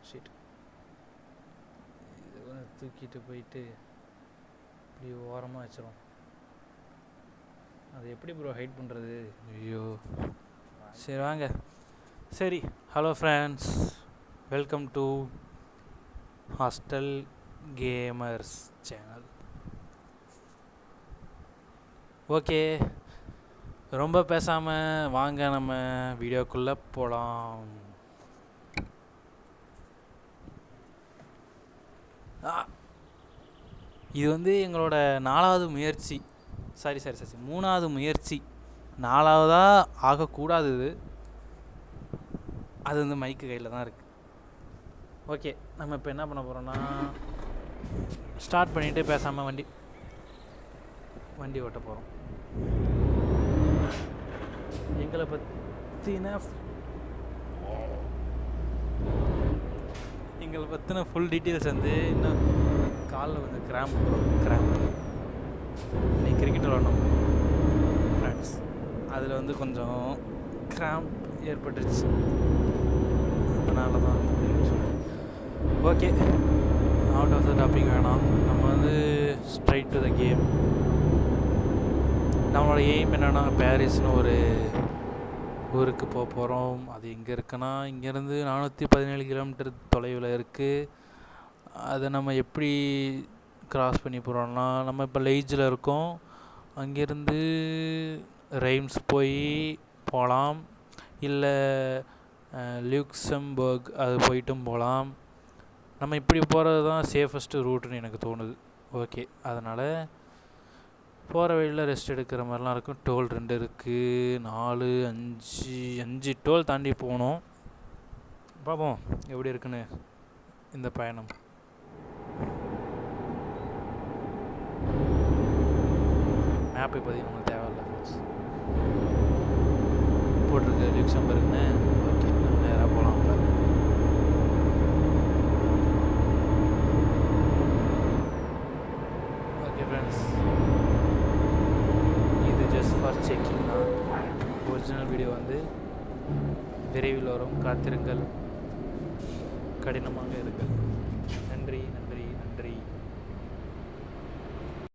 Sheet இது தூக்கிட்டு போயிட்டு இப்படி ஓரமாக வச்சிரும். அது எப்படி ப்ரோ ஹைட் பண்ணுறது? ஐயோ சரி வாங்க. சரி, hello friends, welcome to hostel gamers channel. Okay, ரொம்ப பேசாமல் வாங்க நம்ம வீடியோக்குள்ளே போகலாம். இது எங்களோட 4வது முயற்சி. சரி 3வது முயற்சி. 4வதாக ஆகக்கூடாது. அது மைக்கு கையில் தான் இருக்குது. ஓகே, நம்ம இப்போ என்ன பண்ண போகிறோன்னா ஸ்டார்ட் பண்ணிவிட்டு பேசாமல் வண்டி ஓட்ட போகிறோம். எங்களை பற்றின ஃபுல் டீட்டெயில்ஸ் இன்னும் காலில் கிராம்ப் இன்னைக்கு கிரிக்கெட் விளாடணும் ஃப்ரெண்ட்ஸ். அதில் கொஞ்சம் கிராம்ப் ஏற்பட்டுருச்சு. அதனால தான் சொன்னேன். Okay, out of the topic வேணாம். நம்ம ஸ்ட்ரைட் டு த கேம். நம்மளோட எய்ம் என்னென்னா பாரிஸ்னு ஒரு ஊருக்கு போக போகிறோம். அது எங்கே இருக்குன்னா இங்கேருந்து 417 கிலோமீட்டர் தொலைவில் இருக்குது. அதை நம்ம எப்படி கிராஸ் பண்ணி போகிறோம்னா, நம்ம இப்போ லைஜில் இருக்கோம். அங்கேருந்து ரைம்ஸ் போய் போகலாம், இல்லை லியூக்சம்பர்க் அது போயிட்டும் போகலாம். நம்ம இப்படி போகிறது தான் சேஃபஸ்ட்டு ரூட்டுன்னு எனக்கு தோணுது. ஓகே, அதனால் போகிற வழியில் ரெஸ்ட் எடுக்கிற மாதிரிலாம் இருக்கும். டோல் 2 இருக்குது, 4, 5 டோல் தாண்டி போகணும். பார்ப்போம் எப்படி இருக்குன்னு இந்த பயணம். மேப் இப்போதைக்கு நமக்கு தேவையில்லை போட்டிருக்கு லியூக்சம்பர்க்னு. ஓகே, நேராக போகலாம். ஓகே ஃப்ரெண்ட்ஸ், ஃபார் செக்கிங் தான். ஒரிஜினல் வீடியோ விரைவில் வரும். காத்திருங்கள், கடினமாக இருங்கள். நன்றி.